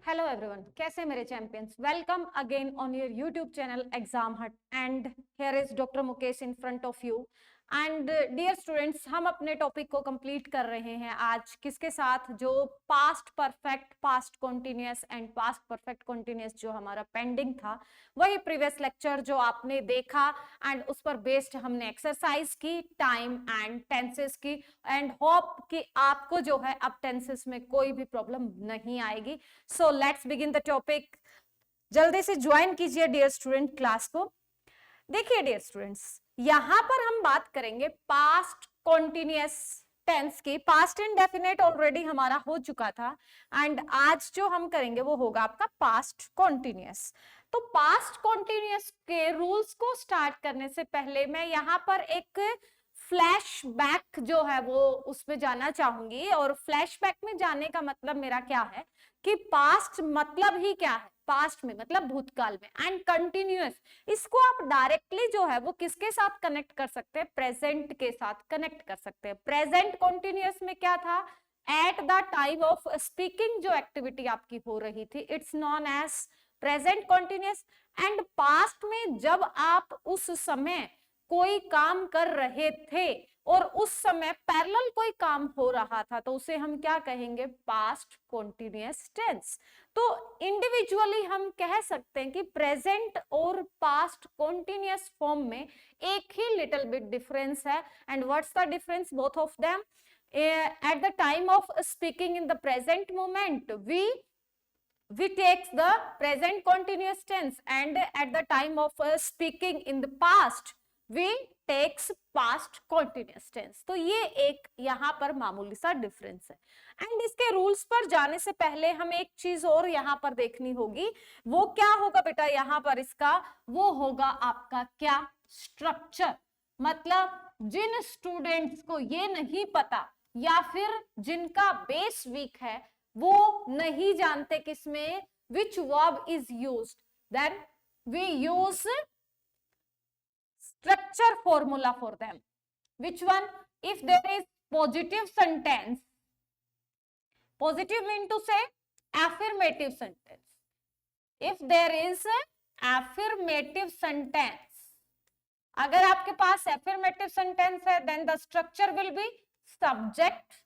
Hello everyone, कैसे मेरे champions. Welcome again on your YouTube channel exam hut and here is doctor Mukesh in front of you. And dear students, हम अपने topic को complete कर रहे हैं आज किसके साथ, जो past perfect, past continuous and past perfect continuous जो हमारा पेंडिंग था, वही प्रीवियस लेक्चर जो आपने देखा एंड उस पर बेस्ड हमने एक्सरसाइज की, टाइम एंड टेंसेस की, एंड होप कि आपको जो है अब टेंसेस में कोई भी प्रॉब्लम नहीं आएगी। So let's begin the topic. जल्दी से ज्वाइन कीजिए डियर स्टूडेंट क्लास को। देखिए डियर स्टूडेंट्स, यहां पर हम बात करेंगे पास्ट कॉन्टिन्यूअस टेंस की। पास्ट इंडेफिनिट ऑलरेडी हमारा हो चुका था एंड आज जो हम करेंगे वो होगा आपका पास्ट कॉन्टिन्यूअस। तो पास्ट कॉन्टिन्यूअस के रूल्स को स्टार्ट करने से पहले मैं यहां पर एक फ्लैशबैक जो है वो उसमें जाना चाहूंगी। और फ्लैशबैक में जाने का मतलब मेरा क्या है कि पास्ट मतलब ही क्या है, पास्ट में मतलब भूतकाल में, एंड कंटिन्यूअस इसको आप डायरेक्टली जो है वो किसके साथ कनेक्ट कर सकते हैं, प्रेजेंट के साथ कनेक्ट कर सकते हैं। प्रेजेंट कॉन्टिन्यूअस में क्या था, at the time of speaking जो एक्टिविटी आपकी हो रही थी, it's known as present continuous. And past में जब आप उस समय कोई काम कर रहे थे और उस समय पैरेलल कोई काम हो रहा था तो उसे हम क्या कहेंगे, पास्ट कॉन्टिन्यूअस टेंस। तो इंडिविजुअली हम कह सकते हैं कि प्रेजेंट और पास्ट कॉन्टिन्यूअस फॉर्म में एक ही लिटिल बिट डिफरेंस है। And what's the difference both of them? Eight the time of speaking in the present moment we takes the present continuous tense, and at the time of speaking in the past we takes past continuous tense। तो ये एक यहाँ पर मामूली सा difference है। And इसके rules पर जाने से पहले हम एक चीज और यहाँ पर देखनी होगी। वो क्या होगा बेटा यहाँ पर इसका, वो होगा आपका क्या, स्ट्रक्चर। मतलब जिन स्टूडेंट्स को ये नहीं पता या फिर जिनका बेस वीक है वो नहीं जानते किसमें which verb is used, then we use structure formula for them. Which one? If there is positive sentence, positive mean to say affirmative sentence. If there is affirmative sentence, अगर आपके पास affirmative sentence है, then the structure will be subject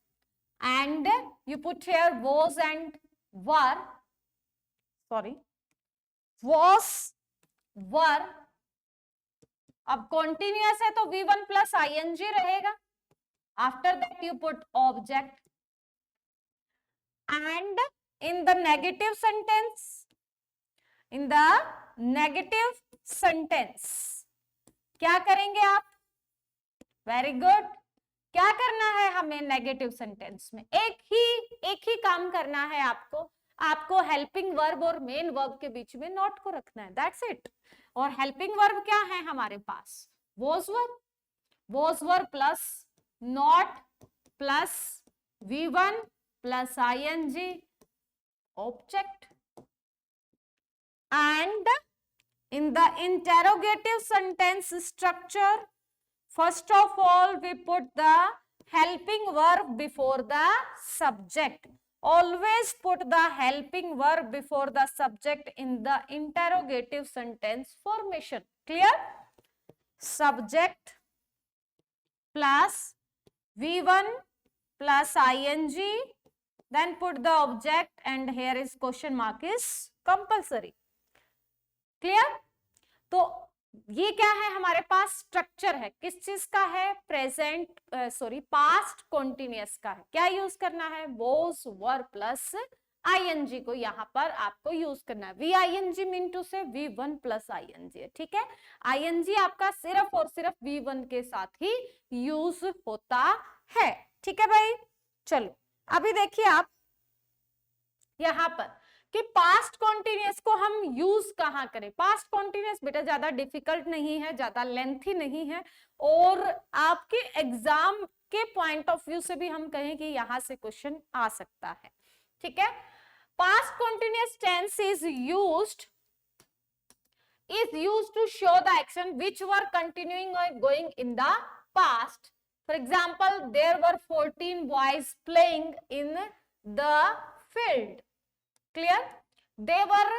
and you put here was and were, sorry, was, were। अब continuous है तो V1 plus ing रहेगा। After that you put object, and in the negative sentence, in the negative sentence क्या करेंगे आप? Very good. क्या करना है हमें नेगेटिव सेंटेंस में? एक ही काम करना है आपको हेल्पिंग वर्ब और मेन वर्ब के बीच में नॉट को रखना है, दैट्स इट। और हेल्पिंग वर्ब क्या है हमारे पास, was verb plus not plus V1 plus ing object. And in the interrogative sentence structure, first of all we put the helping verb before the subject. Always put the helping verb before the subject in the interrogative sentence formation. Clear? Subject plus V1 plus ing, then put the object, and here is question mark is compulsory. Clear? तो ये क्या है हमारे पास, structure है। किस चीज का है? प्रेजेंट पास्ट कॉन्टिन्यूअस का है। क्या यूज करना है? वॉज वर प्लस ing को यहाँ पर आपको यूज करना है। ing मीन टू से V1 प्लस ing है, ठीक है। ing आपका सिर्फ और सिर्फ V1 के साथ ही यूज होता है, ठीक है भाई। चलो अभी देखिए आप यहाँ पर कि पास्ट कॉन्टिन्यूअस को हम यूज कहां करें। पास्ट कॉन्टिन्यूअस बेटा ज्यादा डिफिकल्ट नहीं है, ज्यादा लेंथी नहीं है, और आपके एग्जाम के पॉइंट ऑफ व्यू से भी हम कहें कि यहां से क्वेश्चन आ सकता है, ठीक है। Past continuous tense is used to show the action which were continuing और going in the past. For example, there were 14 boys playing in the field. Clear? They were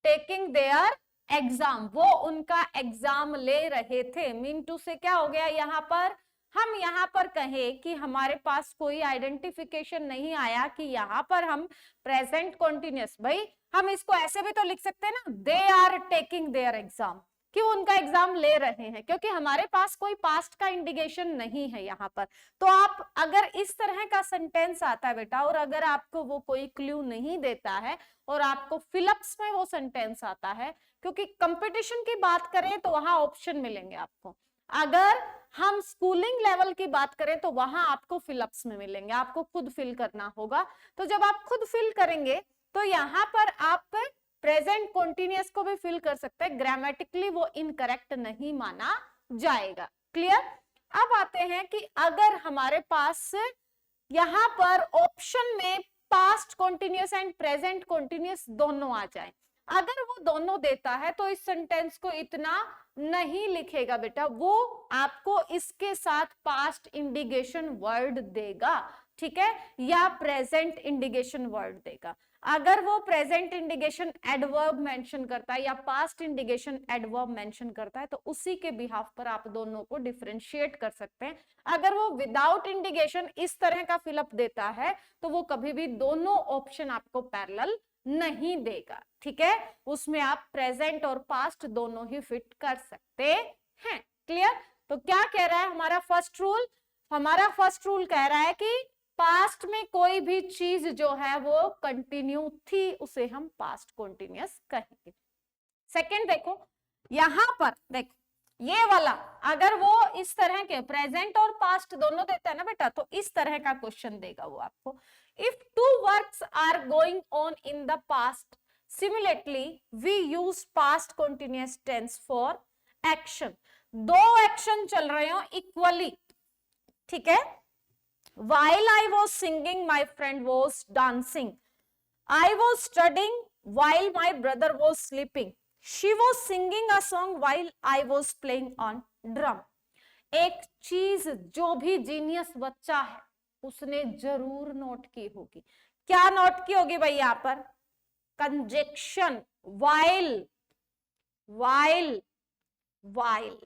taking their exam, वो उनका exam ले रहे थे। Mean to से क्या हो गया यहाँ पर, हम यहाँ पर कहें कि हमारे पास कोई आइडेंटिफिकेशन नहीं आया कि यहाँ पर हम प्रेजेंट कॉन्टिन्यूअस, भाई हम इसको ऐसे भी तो लिख सकते हैं ना, they are taking their exam, क्यों उनका एग्जाम ले रहे हैं, क्योंकि हमारे पास कोई पास्ट का इंडिकेशन नहीं है यहाँ पर। तो आप अगर इस तरह का सेंटेंस आता है बेटा, और अगर आपको वो कोई क्लू नहीं देता है और आपको फिलअप्स में वो सेंटेंस आता है, क्योंकि कंपटीशन की बात करें तो वहां ऑप्शन मिलेंगे आपको, अगर हम स्कूलिंग लेवल की बात करें तो वहां आपको फिलअप्स में मिलेंगे, आपको खुद फिल करना होगा। तो जब आप खुद फिल करेंगे तो यहाँ पर आप प्रेजेंट कॉन्टिन्यूअस को भी फिल कर सकते हैं, ग्रामेटिकली वो इनकरेक्ट नहीं माना जाएगा। क्लियर। अब आते हैं कि अगर हमारे पास यहाँ पर ऑप्शन में past continuous and present continuous दोनों आ जाए, अगर वो दोनों देता है तो इस सेंटेंस को इतना नहीं लिखेगा बेटा, वो आपको इसके साथ पास्ट इंडिकेशन वर्ड देगा, ठीक है, या प्रेजेंट इंडिकेशन वर्ड देगा। अगर वो प्रेजेंट इंडिकेशन एडवर्ब मेंशन करता है या पास्ट इंडिकेशन एडवर्ब मेंशन करता है तो उसी के बिहाफ पर आप दोनों को डिफरेंशिएट कर सकते हैं। अगर वो विदाउट इंडिकेशन इस तरह का फिलअप देता है तो वो कभी भी दोनों ऑप्शन आपको पैरेलल नहीं देगा, ठीक है, उसमें आप प्रेजेंट और पास्ट दोनों ही फिट कर सकते हैं। क्लियर। तो क्या कह रहा है हमारा फर्स्ट रूल, हमारा फर्स्ट रूल कह रहा है कि पास्ट में कोई भी चीज जो है वो कंटिन्यू थी उसे हम पास्ट कंटिन्यूअस कहेंगे। सेकंड देखो, यहां पर देखो ये वाला अगर वो इस तरह के प्रेजेंट और पास्ट दोनों देता है ना बेटा, तो इस तरह का क्वेश्चन देगा वो आपको, if two works are going on in the past similarly we use past continuous tense for action, दो एक्शन चल रहे हो इक्वली, ठीक है, while I was singing my friend was dancing, I was studying while my brother was sleeping, she was singing a song while I was playing on drum। एक चीज जो भी जीनियस बच्चा है उसने जरूर नोट की होगी, क्या नोट की होगी भाई, यहां पर conjunction while, while, while,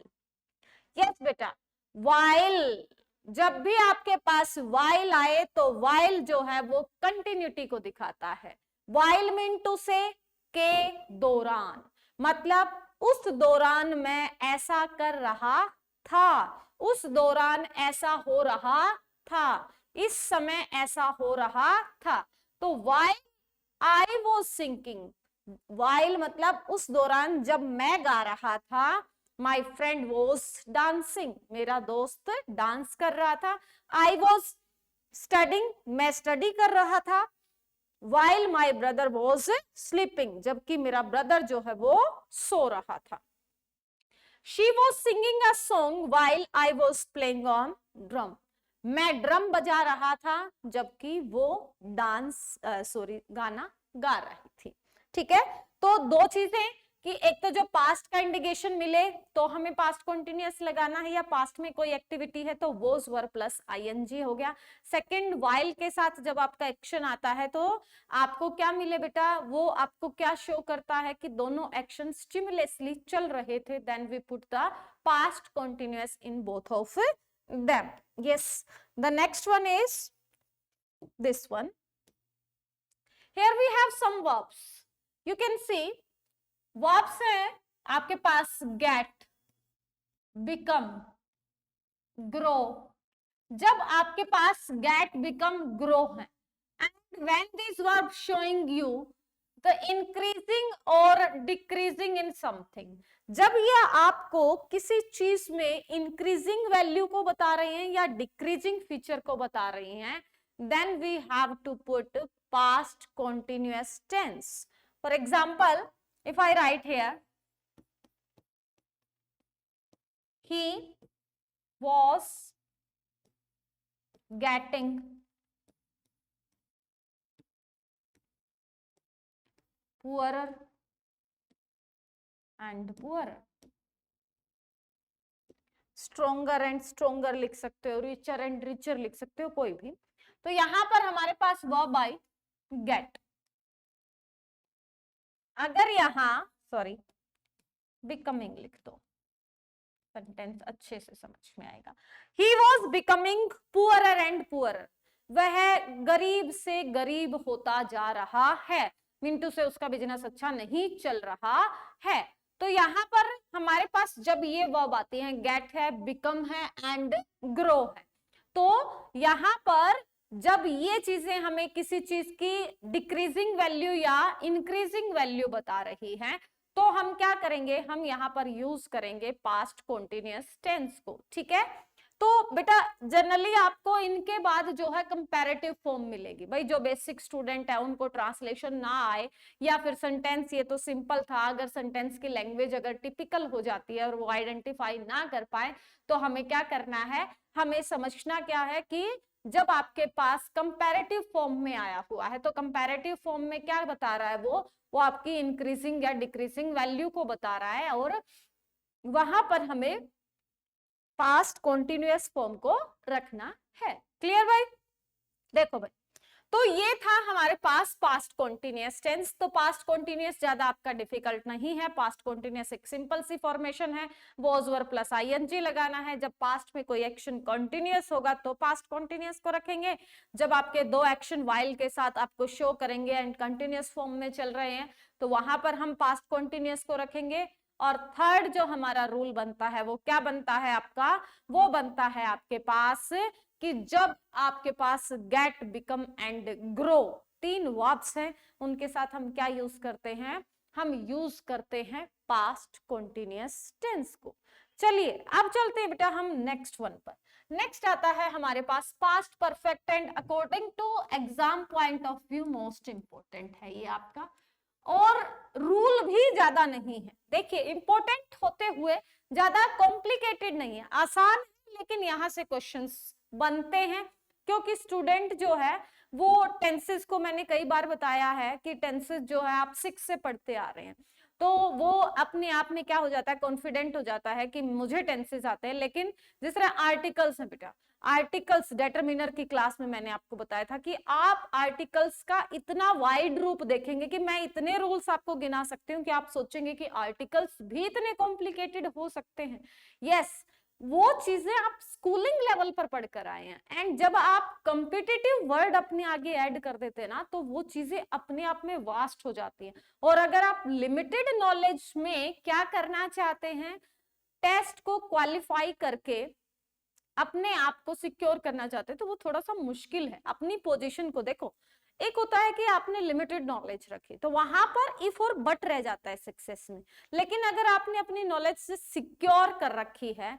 yes बेटा, वाइल, जब भी आपके पास वाइल आए तो वाइल जो है वो कंटिन्यूटी को दिखाता है। वाइल मीन टू से के दौरान, मतलब उस दौरान मैं ऐसा कर रहा था, उस दौरान ऐसा हो रहा था, इस समय ऐसा हो रहा था। तो while I was singing, while मतलब उस दौरान जब मैं गा रहा था, माई फ्रेंड वॉज डांसिंग, मेरा दोस्त डांस कर रहा था, आई वॉज स्टडिंग, मैं स्टडी कर रहा था, while my brother was sleeping, जबकि मेरा ब्रदर जो है वो सो रहा था। She was singing a song while I was playing on drum, मैं ड्रम बजा रहा था जबकि वो गाना गा रही थी, ठीक है। तो दो चीजें कि एक तो जो पास्ट का इंडिकेशन मिले तो हमें पास्ट कंटिन्यूअस लगाना है, या पास्ट में कोई एक्टिविटी है तो वोज वर प्लस आईएनजी हो गया। सेकंड, वाइल के साथ जब आपका एक्शन आता है तो आपको क्या मिले बेटा, वो आपको क्या शो करता है कि दोनों एक्शन स्टिमुलसली चल रहे थे, then we put the past continuous in both of them। yes, the next one is this one, here we have some verbs, you can see verbs है आपके पास get, become, grow। जब आपके पास get, become, grow है, and when these verbs showing you the increasing or decreasing in something, जब ये आपको किसी चीज में इंक्रीजिंग वैल्यू को बता रहे हैं या डिक्रीजिंग फीचर को बता रही हैं, then we have to put past continuous tense. For example, if I write here he was getting poorer and poorer, stronger and stronger लिख सकते हो, रिचर एंड रिचर लिख सकते हो, कोई भी। तो यहां पर हमारे पास वर्ब आई गेट, अगर यहाँ सॉरी बिकमिंग लिख दो, सेंटेंस अच्छे से समझ में आएगा। He was becoming poorer and poorer, वह गरीब से गरीब होता जा रहा है, मिंटू से उसका बिजनेस अच्छा नहीं चल रहा है। तो यहाँ पर हमारे पास जब ये वर्ब आती है, गेट है, बिकम है एंड ग्रो है, तो यहाँ पर जब ये चीजें हमें किसी चीज की डिक्रीजिंग वैल्यू या इंक्रीजिंग वैल्यू बता रही हैं, तो हम क्या करेंगे, हम यहाँ पर यूज करेंगे पास्ट कॉन्टिन्यूअस टेंस को। ठीक है, तो बेटा जनरली आपको इनके बाद जो है कंपैरेटिव फॉर्म मिलेगी। भाई जो बेसिक स्टूडेंट है उनको ट्रांसलेशन ना आए, या फिर सेंटेंस ये तो सिंपल था, अगर सेंटेंस की लैंग्वेज अगर टिपिकल हो जाती है और वो आइडेंटिफाई ना कर पाए, तो हमें क्या करना है, हमें समझना क्या है कि जब आपके पास कंपैरेटिव फॉर्म में आया हुआ है, तो कंपैरेटिव फॉर्म में क्या बता रहा है, वो आपकी इंक्रीजिंग या डिक्रीजिंग वैल्यू को बता रहा है, और वहां पर हमें पास्ट कॉन्टिन्यूअस फॉर्म को रखना है। क्लियर भाई? देखो भाई, तो ये था हमारे पास पास्ट कॉन्टिन्यूअस टेंस। तो पास्ट कॉन्टिन्यूअस ज्यादा आपका डिफिकल्ट नहीं है, पास्ट कॉन्टिन्यूअस एक सिंपल सी फॉर्मेशन है, वॉज वर्ब प्लस आईएनजी लगाना है। जब पास्ट में कोई एक्शन कॉन्टिन्यूअस होगा तो पास्ट कॉन्टिन्यूअस को रखेंगे, जब आपके दो एक्शन वाइल के साथ आपको शो करेंगे एंड कंटिन्यूअस फॉर्म में चल रहे हैं, तो वहां पर हम पास्ट कॉन्टिन्यूअस को रखेंगे। और थर्ड जो हमारा रूल बनता है वो क्या बनता है आपका, वो बनता है आपके पास कि जब आपके पास गेट, बिकम एंड ग्रो तीन वर्ब्स हैं, उनके साथ हम क्या यूज करते हैं, हम यूज करते हैं पास्ट कॉन्टिन्यूअस टेंस को। चलिए अब चलते हैं बेटा हम नेक्स्ट वन पर। नेक्स्ट आता है हमारे पास past perfect and according to exam point of view most important है ये आपका, और रूल भी ज्यादा नहीं है। देखिए इंपॉर्टेंट होते हुए ज्यादा कॉम्प्लिकेटेड नहीं है, आसान है, लेकिन यहां से क्वेश्चंस बनते हैं, क्योंकि स्टूडेंट जो है वो टेंसेस को, मैंने कई बार बताया है कि टेंसेस जो है आप 6 से पढ़ते आ रहे हैं, तो वो अपने आप में क्या हो जाता है, कॉन्फिडेंट हो जाता है कि मुझे टेंसेस आते हैं। लेकिन जिस तरह आर्टिकल्स है बेटा, आर्टिकल्स डिटरमिनर की क्लास में मैंने आपको बताया था कि आप आर्टिकल्स का इतना वाइड रूप देखेंगे कि मैं इतने रूल्स आपको गिना सकती हूँ कि आप सोचेंगे कि आर्टिकल्स भी इतने कॉम्प्लिकेटेड हो सकते हैं। यस, वो चीजें आप स्कूलिंग लेवल पर पढ़कर आए हैं, एंड जब आप कंपिटिटिव वर्ड अपने आगे ऐड कर देते हैं ना, तो वो चीजें अपने आप में वास्ट हो जाती हैं। और अगर आप लिमिटेड नॉलेज में क्या करना चाहते हैं, टेस्ट को क्वालिफाई करके अपने आप को सिक्योर करना चाहते हैं, तो वो थोड़ा सा मुश्किल है। अपनी पोजीशन को देखो, एक होता है कि आपने लिमिटेड नॉलेज रखी, तो वहां पर इफ और बट रह जाता है सक्सेस में। लेकिन अगर आपने अपनी नॉलेज से सिक्योर कर रखी है,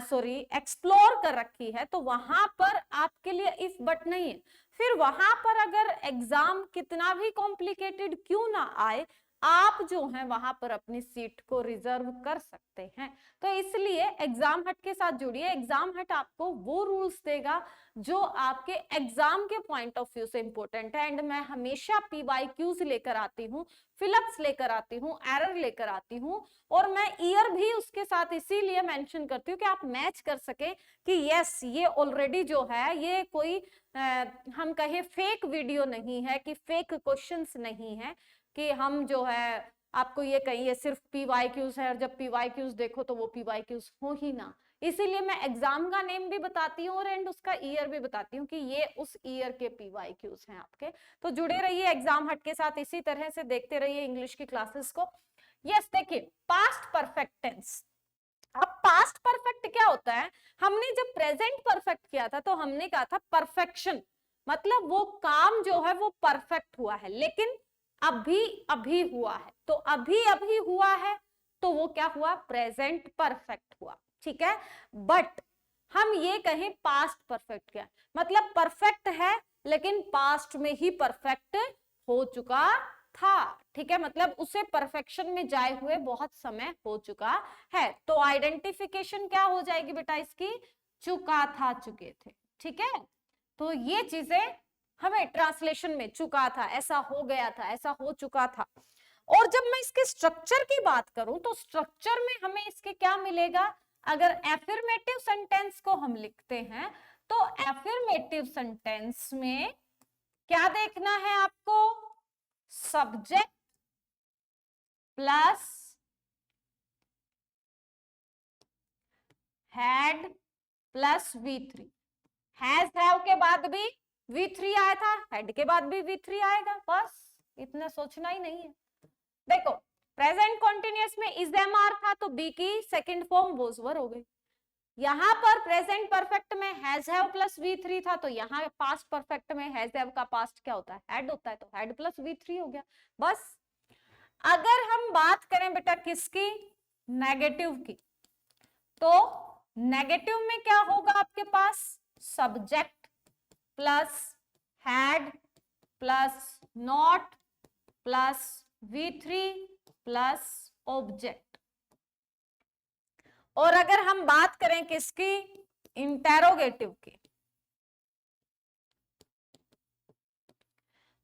सॉरी एक्सप्लोर कर रखी है, तो वहां पर आपके लिए इफ बट नहीं है। फिर वहां पर अगर एग्जाम कितना भी कॉम्प्लिकेटेड क्यों ना आए, आप जो है वहां पर अपनी सीट को रिजर्व कर सकते हैं। तो इसलिए एग्जाम हट के साथ जुड़िए, एग्जाम हट आपको वो रूल्स देगा जो आपके एग्जाम के पॉइंट ऑफ व्यू से इंपॉर्टेंट है। एंड मैं हमेशा PYQs लेकर आती हूँ, फिलअप्स लेकर आती हूँ, एरर लेकर आती हूँ, और मैं ईयर भी उसके साथ इसीलिए मेंशन करती हूँ कि आप मैच कर सके कि यस ये ऑलरेडी जो है ये कोई हम कहें फेक वीडियो नहीं है, कि फेक क्वेश्चंस नहीं है, कि हम जो है आपको ये कहिए सिर्फ PYQs है और जब PYQs देखो तो वो PYQs हो ही ना। इसीलिए मैं एग्जाम का नेम भी बताती हूँ और एंड उसका ईयर भी बताती हूँ कि ये उस ईयर के PYQs हैं आपके। तो जुड़े रहिए एग्जाम हट के साथ, इसी तरह से देखते रहिए इंग्लिश की क्लासेस को। यस देखिए, पास्ट परफेक्ट टेंस। अब पास्ट परफेक्ट क्या होता है, हमने जब प्रेजेंट परफेक्ट किया था तो हमने कहा था परफेक्शन, मतलब वो काम जो है वो परफेक्ट हुआ है, लेकिन अभी अभी हुआ है, तो अभी अभी हुआ है तो वो क्या हुआ, प्रेजेंट परफेक्ट हुआ। ठीक है, बट हम ये कहें पास्ट परफेक्ट क्या, मतलब परफेक्ट है लेकिन पास्ट में ही परफेक्ट हो चुका था। ठीक है, मतलब उसे परफेक्शन में जाए हुए बहुत समय हो चुका है। तो आइडेंटिफिकेशन क्या हो जाएगी बेटा इसकी, चुका था, चुके थे। ठीक है, तो ये चीजें हमें ट्रांसलेशन में चुका था, ऐसा हो गया था, ऐसा हो चुका था। और जब मैं इसके स्ट्रक्चर की बात करूं तो स्ट्रक्चर में हमें इसके क्या मिलेगा, अगर एफर्मेटिव सेंटेंस को हम लिखते हैं तो एफर्मेटिव सेंटेंस में क्या देखना है आपको, subject plus had plus V3। Has have के बाद भी V3 आया था, हैड के बाद भी V3 आएगा, बस इतना सोचना ही नहीं है। देखो प्रेजेंट कॉन्टिन्यूअस में इज एम आर था तो बी की सेकंड फॉर्म वॉज वर हो गई। यहां पर प्रेजेंट परफेक्ट में हैज हैव प्लस V3 था तो यहाँ पास्ट परफेक्ट में हैज हैव का पास्ट क्या होता है, हैड होता है, तो हैड प्लस V3 हो गया बस। अगर हम बात करें बेटा किसकी, नेगेटिव की, तो नेगेटिव में क्या होगा आपके पास, subject plus had plus not plus V3 plus object. और अगर हम बात करें किसकी, इंटेरोगेटिव की,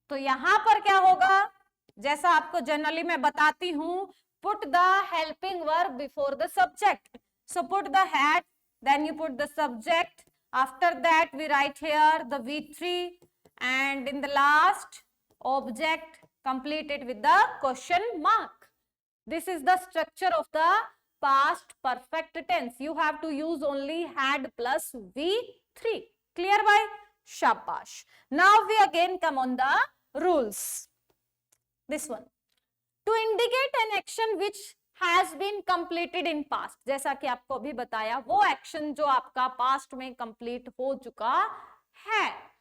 तो यहां पर क्या होगा, जैसा आपको जनरली मैं बताती हूं, put the helping verb before the subject. So put the had, then you put the subject, after that we write here the V3 and in the last object completed with the question mark. This is the structure of the past perfect tense. You have to use only had plus V3. Clear bhai? Shabash. Now we again come on the rules. This one, to indicate an action which has been completed in past, जैसा कि आपको अभी बताया, वो action जो आपका past में complete हो चुका है,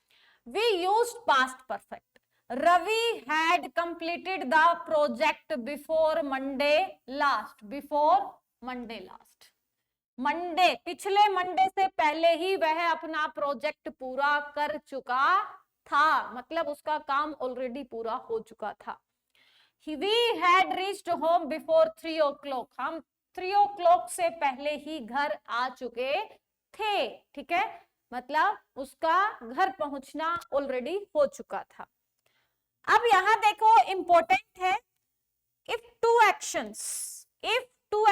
we used past perfect. Ravi had completed the project before Monday last. Before Monday last. Monday, पिछले मंडे से पहले ही वह अपना प्रोजेक्ट पूरा कर चुका था, मतलब उसका काम ऑलरेडी पूरा हो चुका था। We had reached home before 3 o'clock. हम 3 o'clock से पहले ही घर आ चुके थे, ठीक है, मतलब उसका घर पहुंचना ऑलरेडी हो चुका था। अब यहां देखो इंपॉर्टेंट है, if two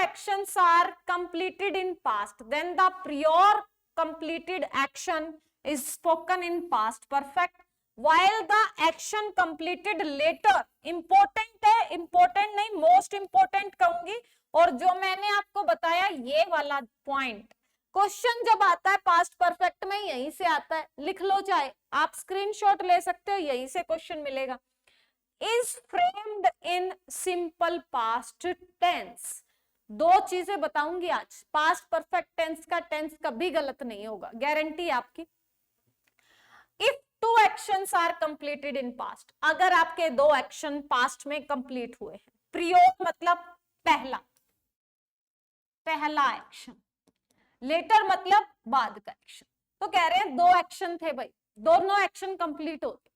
actions are completed in past, then the prior completed action is spoken in past perfect, while the action completed later, important है, important नहीं मोस्ट इंपॉर्टेंट कहूंगी, और जो मैंने आपको बताया ये वाला पॉइंट, क्वेश्चन जब आता है पास्ट परफेक्ट में यहीं से आता है, लिख लो, चाहे आप स्क्रीनशॉट ले सकते हो, यहीं से क्वेश्चन मिलेगा। Is framed in simple past tense. दो चीजें बताऊंगी आज, पास्ट परफेक्ट टेंस का टेंस कभी गलत नहीं होगा, गारंटी आपकी। If two actions are completed in past, अगर आपके दो एक्शन पास्ट में कंप्लीट हुए हैं, प्रियोर मतलब पहला एक्शन, लेटर मतलब बाद का एक्शन, तो कह रहे हैं दो एक्शन थे भाई, दोनों एक्शन कंप्लीट होते,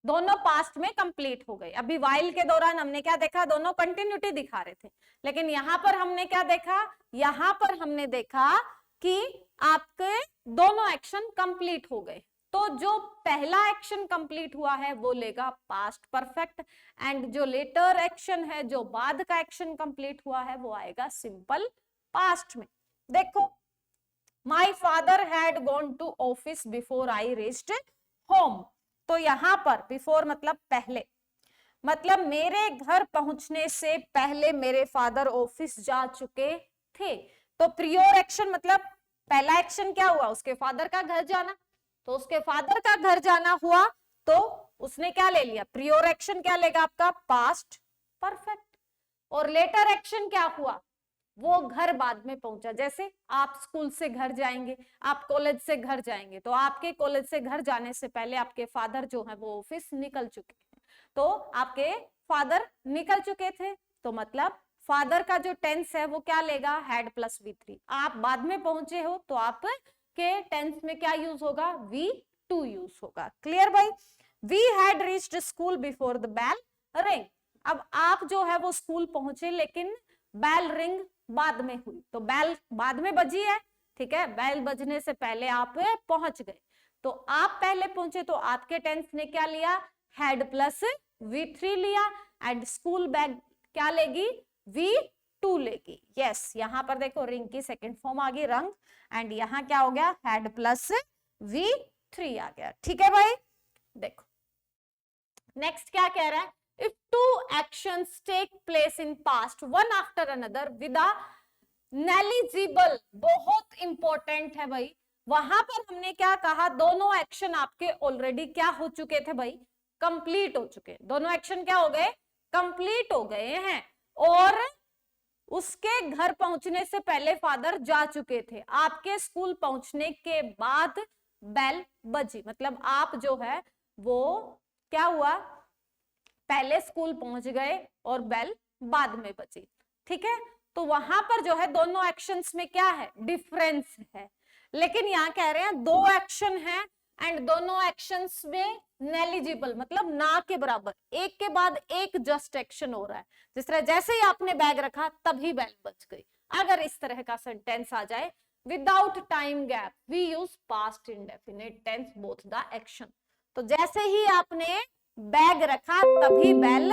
दोनों पास्ट में कंप्लीट हो गए। अभी वाइल के दौरान हमने क्या देखा, दोनों कंटिन्यूटी दिखा रहे थे, लेकिन यहां पर हमने क्या देखा, यहां पर हमने देखा कि आपके दोनों एक्शन कंप्लीट हो गए, तो जो पहला एक्शन कंप्लीट हुआ है वो लेगा पास्ट परफेक्ट, एंड जो लेटर एक्शन है, जो बाद का एक्शन कंप्लीट हुआ है, वो आएगा सिंपल पास्ट में। देखो, my father had gone to office before I reached home, तो यहां पर बिफोर मतलब पहले, मतलब मेरे घर पहुंचने से पहले मेरे फादर ऑफिस जा चुके थे, तो प्रियोर एक्शन मतलब पहला एक्शन क्या हुआ, उसके फादर का घर जाना, तो उसके फादर का घर जाना हुआ, तो उसने क्या ले लिया, प्रियोर एक्शन क्या लेगा आपका, पास्ट परफेक्ट। और लेटर एक्शन क्या हुआ, वो घर बाद में पहुंचा, जैसे आप स्कूल से घर जाएंगे, आप कॉलेज से घर जाएंगे, तो आपके कॉलेज से घर जाने से पहले आपके फादर जो है वो ऑफिस निकल चुके हैं, तो आपके फादर निकल चुके थे, तो मतलब फादर का जो टेंस है वो क्या लेगा, हैड प्लस V3। आप बाद में पहुंचे हो तो आप के टेंस में क्या यूज होगा, V2 यूज होगा। क्लियर भाई? We had reached school before the bell ring. अब आप जो है वो स्कूल पहुंचे, लेकिन बेल रिंग बाद में हुई, तो बेल बाद में बजी है, ठीक है, बेल बजने से पहले आप पहुंच गए, तो आप पहले पहुंचे, तो आपके टेंस ने क्या लिया, हैड प्लस V3 लिया, एंड स्कूल बैग क्या लेगी, V2 लेगी। यस, यहां पर देखो रिंग की सेकंड फॉर्म आ गई रंग, एंड यहां क्या हो गया, हैड प्लस V3 आ गया। ठीक है भाई, देखो नेक्स्ट क्या कह रहा है, if two actions take place in past one after another with a negligible, बहुत इंपॉर्टेंट है भाई। वहां पर हमने क्या कहा, दोनों एक्शन आपके ऑलरेडी क्या हो चुके थे भाई, कंप्लीट हो चुके। दोनों एक्शन क्या हो गए, कंप्लीट हो गए हैं, और उसके घर पहुंचने से पहले फादर जा चुके थे। आपके स्कूल पहुंचने के बाद बेल बजी, मतलब आप जो है वो क्या हुआ, पहले स्कूल पहुंच गए और बेल बाद में बजी। ठीक है, तो वहां पर जो है दोनों एक्शंस में क्या है, डिफरेंस है। लेकिन यहाँ कह रहे हैं दो एक्शन है एंड दोनों एक्शंस में नेलिजिबल, मतलब ना के बराबर, एक के बाद एक जस्ट एक्शन हो रहा है। जिस तरह जैसे ही आपने बैग रखा तभी बेल बज गई। अगर इस तरह का सेंटेंस आ जाए without time gap we use past indefinite tense both the action. तो जैसे ही आपने बैग रखा तभी बेल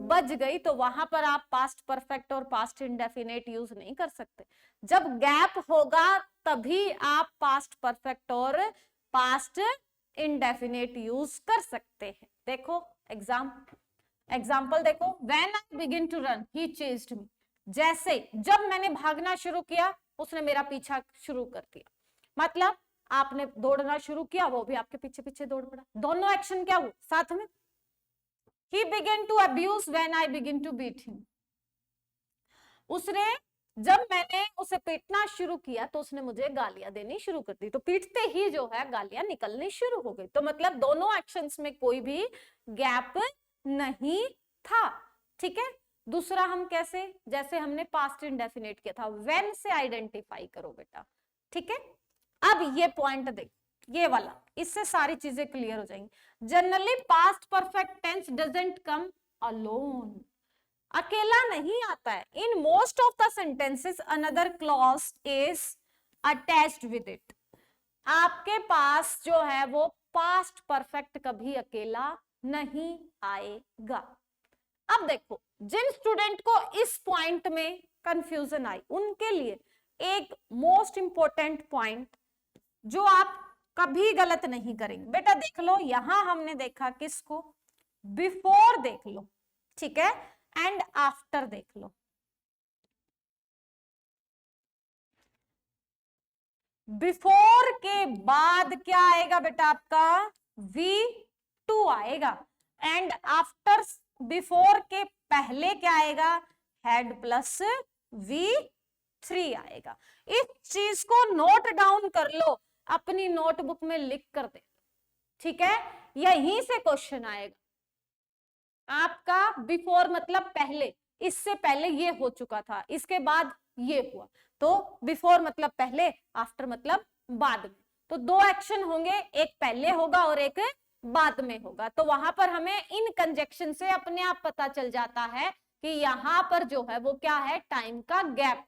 बज गई, तो वहां पर आप पास्ट परफेक्ट और पास्ट इंडेफिनिट यूज नहीं कर सकते। जब गैप होगा तभी आप पास्ट परफेक्ट और पास्ट इंडेफिनिट यूज कर सकते हैं। देखो एग्जाम्पल देखो, when I begin to run he chased me. जैसे जब मैंने भागना शुरू किया उसने मेरा पीछा शुरू कर दिया। मतलब आपने दौड़ना शुरू किया, वो भी आपके पीछे पीछे दौड़ पड़ा। दोनों एक्शन क्या हुए साथ में। He began to abuse when I begin to beat him. उसने, जब मैंने उसे पीटना शुरू किया तो उसने मुझे गालियां देनी शुरू कर दी। तो पीटते ही जो है गालियां निकलनी शुरू हो गई। तो मतलब दोनों एक्शंस में कोई भी गैप नहीं था। ठीक है, दूसरा हम कैसे, जैसे हमने पास्ट इंडेफिनिट किया था, व्हेन से आइडेंटिफाई करो बेटा। ठीक है, अब ये पॉइंट देख, ये वाला, इससे सारी चीजें क्लियर हो जाएंगी। Generally past perfect tense doesn't come alone, अकेला नहीं आता है। In most of the sentences another clause is attached with it. आपके पास जो है वो पास्ट परफेक्ट कभी अकेला नहीं आएगा। अब देखो, जिन स्टूडेंट को इस पॉइंट में कंफ्यूजन आई उनके लिए एक मोस्ट इंपॉर्टेंट पॉइंट जो आप कभी गलत नहीं करेंगे। बेटा देख लो, यहां हमने देखा किसको, बिफोर देख लो, ठीक है, एंड आफ्टर देख लो। बिफोर के बाद क्या आएगा बेटा आपका, V2 आएगा, एंड आफ्टर, बिफोर के पहले क्या आएगा, हैड प्लस V3 आएगा। इस चीज को नोट डाउन कर लो, अपनी नोटबुक में लिख कर दे। ठीक है, यहीं से क्वेश्चन आएगा आपका। बिफोर मतलब पहले, इससे पहले ये हो चुका था, इसके बाद ये हुआ, तो बिफोर मतलब पहले, आफ्टर मतलब बाद में। तो दो एक्शन होंगे, एक पहले होगा और एक बाद में होगा। तो वहां पर हमें इन कंजक्शन से अपने आप पता चल जाता है कि यहां पर जो है वो क्या है, टाइम का गैप।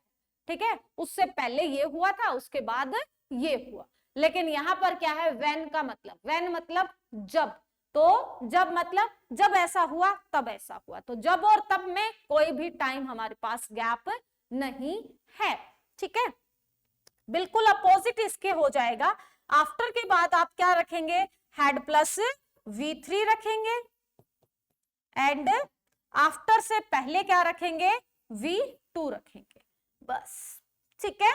ठीक है, उससे पहले ये हुआ था, उसके बाद ये हुआ। लेकिन यहां पर क्या है, व्हेन का मतलब, व्हेन मतलब जब, तो जब मतलब जब ऐसा हुआ तब ऐसा हुआ। तो जब और तब में कोई भी टाइम हमारे पास गैप नहीं है। ठीक है, बिल्कुल अपोजिट इसके हो जाएगा। आफ्टर के बाद आप क्या रखेंगे, हैड प्लस V3 रखेंगे, एंड आफ्टर से पहले क्या रखेंगे, V2 रखेंगे, बस। ठीक है,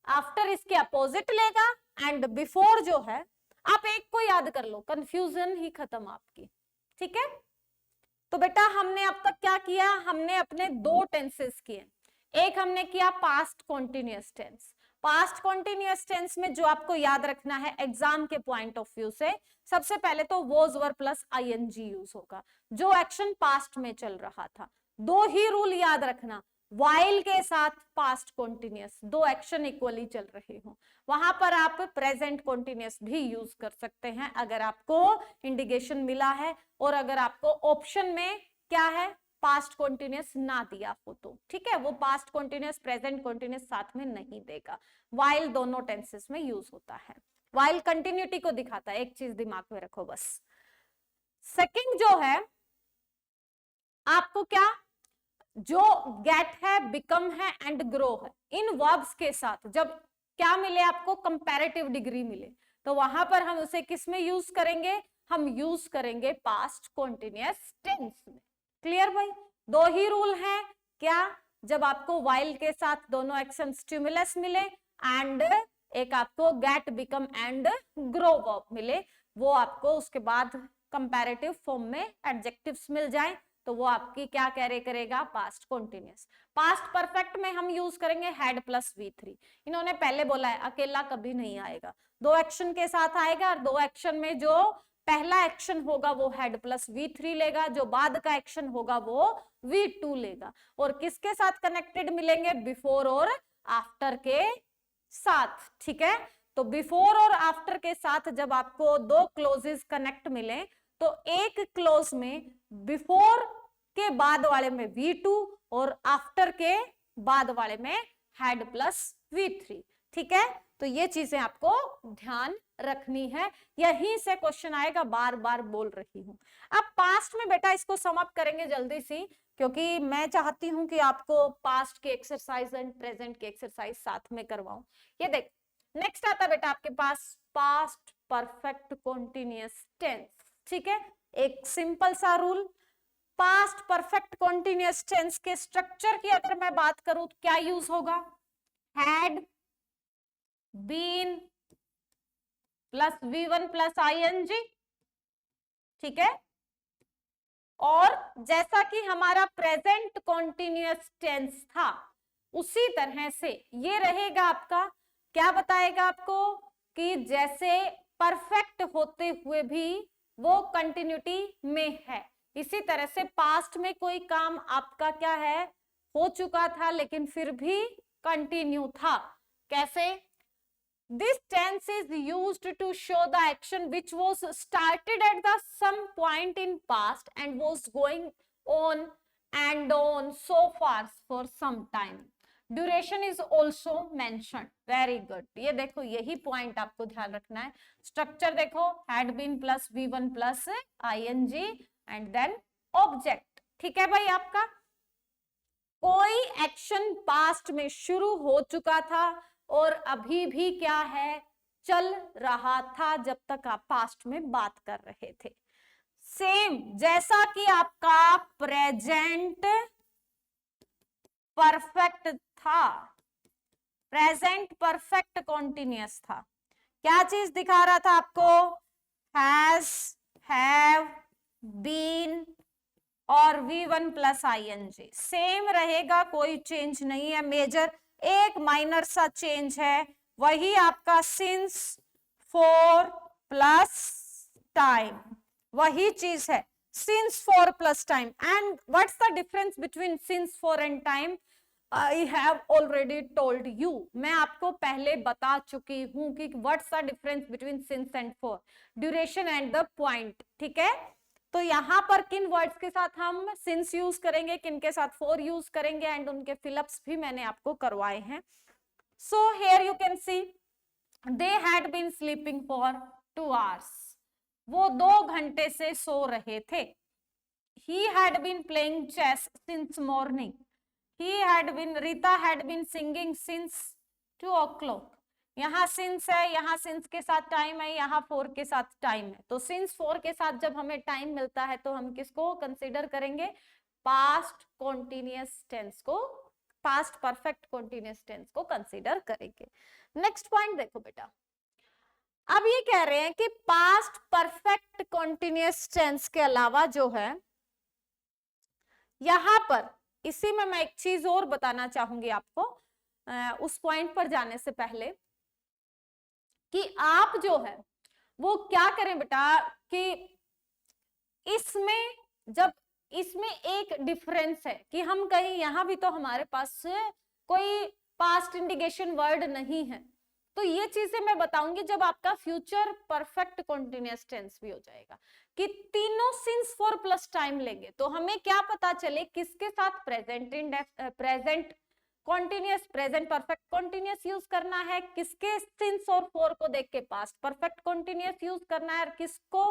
आफ्टर इसके अपोजिट लेगा, एंड बिफोर जो है, आप एक को याद कर लो, कंफ्यूजन ही खत्म आपकी। ठीक है, तो बेटा हमने अब तक क्या किया, हमने अपने दो टेंसेस किए। एक हमने किया past continuous tense. Past continuous tense में जो आपको याद रखना है एग्जाम के पॉइंट ऑफ व्यू से, सबसे पहले तो was were plus ING use होगा, जो एक्शन पास्ट में चल रहा था। दो ही रूल याद रखना, वाइल के साथ पास्ट कॉन्टिन्यूअस, दो एक्शन इक्वली चल रहे हो, वहां पर आप प्रेजेंट कॉन्टिन्यूअस भी यूज कर सकते हैं अगर आपको इंडिकेशन मिला है, और अगर आपको ऑप्शन में क्या है, पास्ट कॉन्टिन्यूअस ना दिया हो तो। ठीक है, वो पास्ट कॉन्टिन्यूअस प्रेजेंट कॉन्टिन्यूअस साथ में नहीं देगा। वाइल दोनों टेंसेस में यूज होता है। वाइल कंटिन्यूटी को दिखाता है, एक चीज दिमाग में रखो बस। सेकंड जो है आपको क्या, जो गेट है, बिकम है एंड ग्रो है, इन वर्ब्स के साथ जब क्या मिले आपको, कंपैरेटिव डिग्री मिले, तो वहां पर हम उसे किस में यूज करेंगे, हम यूज करेंगे पास्ट कॉन्टिन्यूअस टेंस में। क्लियर भाई? दो ही रूल हैं क्या? जब आपको वाइल के साथ दोनों एक्शन स्टिमुलस मिले एंड एक आपको get, become and grow verb मिले, वो आपको उसके बाद कंपैरेटिव फॉर्म में एडजेक्टिव्स मिल जाए तो वो आपकी क्या कैरी करेगा? Past continuous. पास्ट परफेक्ट में हम यूज करेंगे हैड प्लस V3। इन्होंने पहले बोला है अकेला कभी नहीं आएगा, दो एक्शन के साथ आएगा, और दो एक्शन में जो पहला एक्शन होगा वो हैड प्लस V3 लेगा, जो बाद का एक्शन होगा वो V2 लेगा। और किसके साथ कनेक्टेड मिलेंगे? बिफोर और आफ्टर के साथ। ठीक है, तो बिफोर और आफ्टर के साथ जब आपको दो क्लोजेस कनेक्ट मिले तो एक क्लोज में बिफोर के बाद वाले में V2 और आफ्टर के बाद वाले में हैड प्लस V3। ठीक है, तो ये चीजें आपको ध्यान रखनी है, यहीं से क्वेश्चन आएगा, बार बार बोल रही हूं। अब पास्ट में बेटा इसको सम अप करेंगे जल्दी सी, क्योंकि मैं चाहती हूं कि आपको पास्ट के एक्सरसाइज एंड प्रेजेंट के एक्सरसाइज साथ में करवाऊं। ये देख, नेक्स्ट आता बेटा आपके पास पास्ट परफेक्ट कॉन्टिन्यूअस टेंस। ठीक है, एक सिंपल सा rule, past perfect continuous tense के स्ट्रक्चर की अगर मैं बात करूं तो क्या यूज होगा? Had been plus V1 plus ING। ठीक है, और जैसा कि हमारा प्रेजेंट कॉन्टिन्यूअस टेंस था उसी तरह से ये रहेगा आपका। क्या बताएगा आपको? कि जैसे परफेक्ट होते हुए भी वो कंटिन्यूटी में है, इसी तरह से पास्ट में कोई काम आपका क्या है? हो चुका था लेकिन फिर भी कंटिन्यू था। कैसे? This tense is used to show the action which was started at the some point in past and was going on and on so far for some time. Duration is also mentioned. Very good. ये देखो, यही point आपको ध्यान रखना है। Structure देखो, had been plus V1 plus ING and then object। ठीक है भाई, आपका कोई एक्शन पास्ट में शुरू हो चुका था और अभी भी क्या है? चल रहा था जब तक आप पास्ट में बात कर रहे थे। सेम जैसा कि आपका प्रेजेंट परफेक्ट था, प्रेजेंट परफेक्ट कॉन्टिन्यूअस था। क्या चीज दिखा रहा था आपको? हैज, हैव, बीन और V1 प्लस ING सेम रहेगा, कोई चेंज नहीं है मेजर। एक माइनर सा चेंज है, वही आपका सिंस, फॉर प्लस टाइम, वही चीज है since, for plus time. And what's the difference between since, for and time? I have already told you, मैं आपको पहले बता चुकी हूं कि what's the difference between since and for? Duration and the point. ठीक है, तो यहां पर किन वर्ड्स के साथ हम सिंस यूज करेंगे, किन के साथ फॉर यूज करेंगे, एंड उनके फिलअप्स भी मैंने आपको करवाए हैं। So here you can see they had been sleeping for 2 hours, वो 2 घंटे से सो रहे थे। He had been playing chess since morning, he had been, Rita had been singing since 2 o'clock। यहाँ सिंस है, यहाँ सिंस के साथ टाइम है, यहाँ फॉर के साथ टाइम है। तो सिंस फॉर के साथ जब हमें टाइम मिलता है तो हम किसको कंसीडर करेंगे? पास्ट कॉन्टिन्यूअस टेंस को, पास्ट परफेक्ट कॉन्टिन्यूअस टेंस को कंसीडर करेंगे। नेक्स्ट पॉइंट देखो बेटा, अब ये कह रहे हैं कि पास्ट परफेक्ट कॉन्टिन्यूअस टेंस के अलावा जो है यहां पर, इसी में मैं एक चीज और बताना चाहूंगी आपको उस पॉइंट पर जाने से पहले, कि आप जो है वो क्या करें बेटा कि इसमें, जब इसमें एक डिफरेंस है कि हम कहीं, यहां भी तो हमारे पास कोई पास्ट इंडिकेशन वर्ड नहीं है, तो ये चीजें मैं बताऊंगी जब आपका फ्यूचर परफेक्ट कॉन्टिन्यूअस टेंस भी हो जाएगा, कि तीनों सिंस फॉर प्लस टाइम लेंगे तो हमें क्या पता चले किसके साथ present continuous, present perfect continuous use करना है, किसके सिंस और फॉर को देख के पास्ट परफेक्ट कॉन्टिन्यूअस यूज करना है, और किसको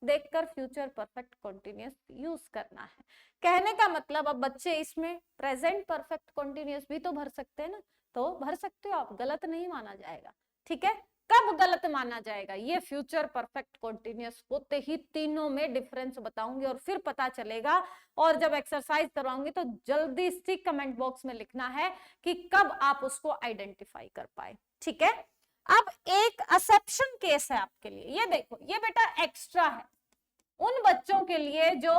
देखकर फ्यूचर परफेक्ट कॉन्टिन्यूअस यूज करना है। कहने का मतलब, अब बच्चे इसमें प्रेजेंट परफेक्ट कॉन्टिन्यूअस भी तो भर सकते हैं ना, तो भर सकते हो आप, गलत नहीं माना जाएगा। ठीक है, कब गलत माना जाएगा, ये फ्यूचर परफेक्ट कॉन्टिन्यूअस होते ही तीनों में डिफरेंस बताऊंगी और फिर पता चलेगा। और जब एक्सरसाइज करवाऊंगी तो जल्दी से कमेंट बॉक्स में लिखना है कि कब आप उसको आइडेंटिफाई कर पाए, ठीक है। अब एक एक्सेप्शन केस है आपके लिए, ये देखो, ये बेटा एक्स्ट्रा है उन बच्चों के लिए जो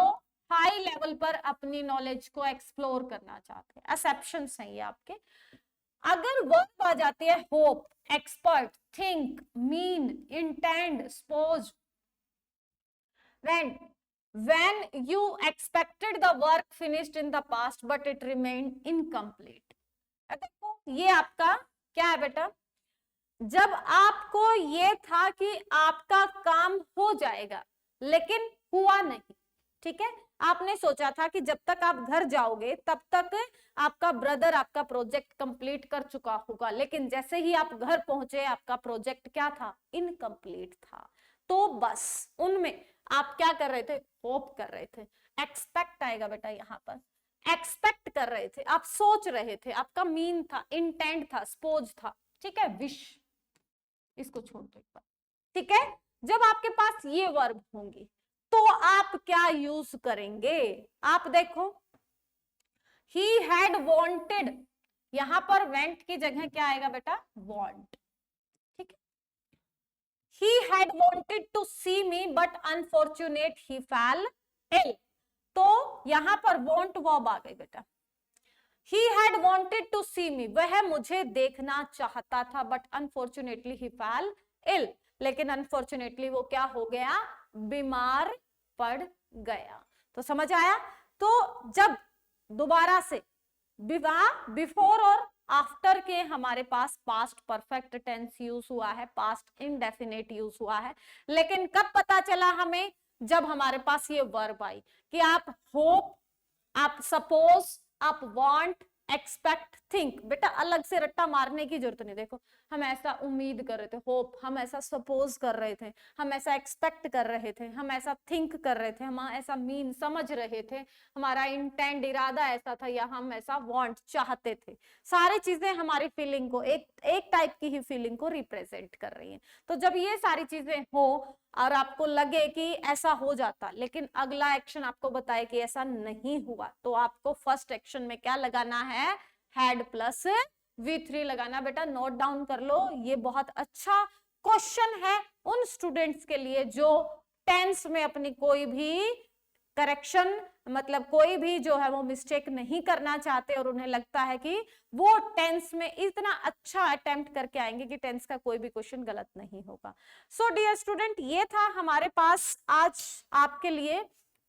हाई लेवल पर अपनी नॉलेज को एक्सप्लोर करना चाहते हैं। एक्सेप्शंस हैं ये आपके। अगर वर्ब आ जाती है hope, expert, think, mean, intend, suppose, when you expected the work finished in the past but it remained incomplete। देखो ये आपका क्या है बेटा, जब आपको ये था कि आपका काम हो जाएगा लेकिन हुआ नहीं, ठीक है। आपने सोचा था कि जब तक आप घर जाओगे तब तक आपका ब्रदर आपका प्रोजेक्ट कंप्लीट कर चुका होगा, लेकिन जैसे ही आप घर पहुंचे आपका प्रोजेक्ट क्या था, इनकम्प्लीट था। तो बस उनमें आप क्या कर रहे थे, होप कर रहे थे। एक्सपेक्ट आएगा बेटा यहाँ पर, एक्सपेक्ट कर रहे थे, आप सोच रहे थे, आपका मीन था, इंटेंट था, सपोज था, ठीक है, विश, इसको छोड़ दो एक बार, ठीक है। जब आपके पास ये वर्ब होंगी तो आप क्या यूज करेंगे, आप देखो, ही हैड वॉन्टेड, यहां पर वेंट की जगह क्या आएगा बेटा, वॉन्ट, ठीक है। He had wanted to see me but unfortunate he fell ill, तो यहां पर वॉन्ट वर्ब आ गई बेटा। He had wanted to see me, वह मुझे देखना चाहता था, but unfortunately he fell ill, लेकिन अनफॉर्चुनेटली वो क्या हो गया, बीमार पड़ गया। तो समझ आया। तो जब दोबारा से बिफोर और आफ्टर के हमारे पास पास्ट परफेक्ट टेंस यूज हुआ है, पास्ट इंडेफिनिट यूज हुआ है, लेकिन कब पता चला हमें, जब हमारे पास ये वर्ब आई कि आप होप, आप सपोज, आप वांट, एक्सपेक्ट, थिंक, बेटा अलग से रट्टा मारने की जरूरत नहीं। देखो हम ऐसा उम्मीद कर रहे थे, होप, हम ऐसा सपोज कर रहे थे, हम ऐसा एक्सपेक्ट कर रहे थे, हम ऐसा थिंक कर रहे थे, हम ऐसा मीन समझ रहे थे, हमारा इंटेंड इरादा ऐसा था, या हम ऐसा वांट चाहते थे। सारी चीजें हमारी फीलिंग को, एक टाइप की ही फीलिंग को रिप्रेजेंट कर रही हैं। तो जब ये सारी चीजें हो और आपको लगे कि ऐसा हो जाता, लेकिन अगला एक्शन आपको बताए कि ऐसा नहीं हुआ, तो आपको फर्स्ट एक्शन में क्या लगाना है, हैड प्लस V3 लगाना। बेटा नोट डाउन कर लो, ये बहुत अच्छा क्वेश्चन है उन स्टूडेंट्स के लिए जो टेंस में अपनी कोई भी करेक्शन, मतलब कोई भी जो है वो मिस्टेक नहीं करना चाहते और उन्हें लगता है कि वो टेंस में इतना अच्छा अटेम्प्ट करके आएंगे कि टेंस का कोई भी क्वेश्चन गलत नहीं होगा। सो डियर स्टूडेंट, ये था हमारे पास आज आपके लिए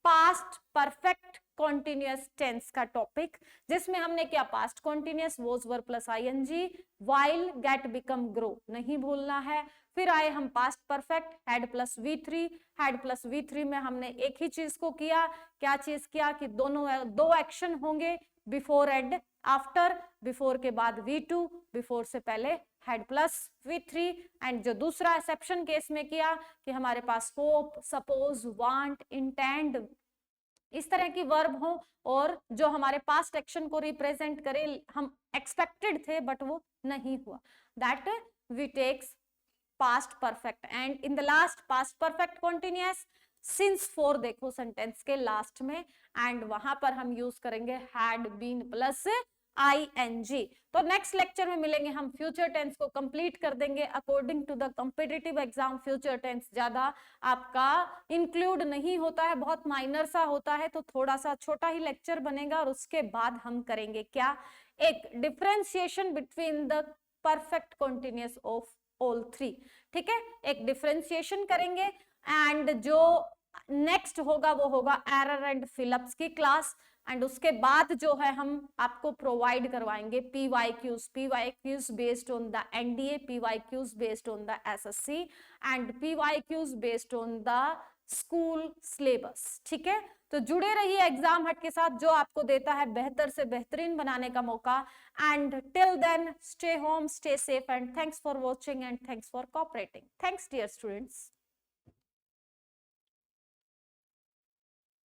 पास्ट परफेक्ट कॉन्टिन्यूअस टेंस का टॉपिक, जिसमें हमने क्या, past continuous, was, were plus I N G, while, get, become, grow नहीं भूलना है। फिर आए हम past perfect, had plus V3, had plus V3 में हमने एक ही चीज को किया, क्या चीज किया कि दोनों दो एक्शन होंगे, बिफोर एंड आफ्टर, बिफोर के बाद V2, बिफोर से पहले हैड प्लस V3, एंड जो दूसरा एक्सेप्शन केस में किया कि हमारे पास होप, सपोज, वांट, इंटेंड, इस तरह की वर्ब हो और जो हमारे पास्ट एक्शन को रिप्रेजेंट करे, हम एक्सपेक्टेड थे बट वो नहीं हुआ, that we takes past perfect. And in the last past perfect continuous, since for देखो सेंटेंस के लास्ट में, एंड वहां पर हम यूज करेंगे हैड बीन प्लस ING। तो नेक्स्ट लेक्चर में मिलेंगे हम, फ्यूचर टेंस को कंप्लीट कर देंगे। According to the competitive exam future tense ज्यादा आपका इंक्लूड नहीं होता है, बहुत माइनर सा होता है, तो थोड़ा सा छोटा ही लेक्चर बनेगा और उसके बाद हम करेंगे क्या, एक differentiation between the perfect continuous of all three, ठीक है, एक डिफरेंशिएशन करेंगे। एंड जो नेक्स्ट होगा वो होगा एरर एंड फिलअप्स की क्लास, एंड उसके बाद जो है हम आपको प्रोवाइड करवाएंगे PYQs based on the NDA, PYQs based on the SSC and PYQs based on the school syllabus, ठीक है। तो जुड़े रहिए एग्जाम हट के साथ, जो आपको देता है बेहतर से बेहतरीन बनाने का मौका। And till then stay home, stay safe, and thanks for watching and thanks for cooperating. Thanks dear students.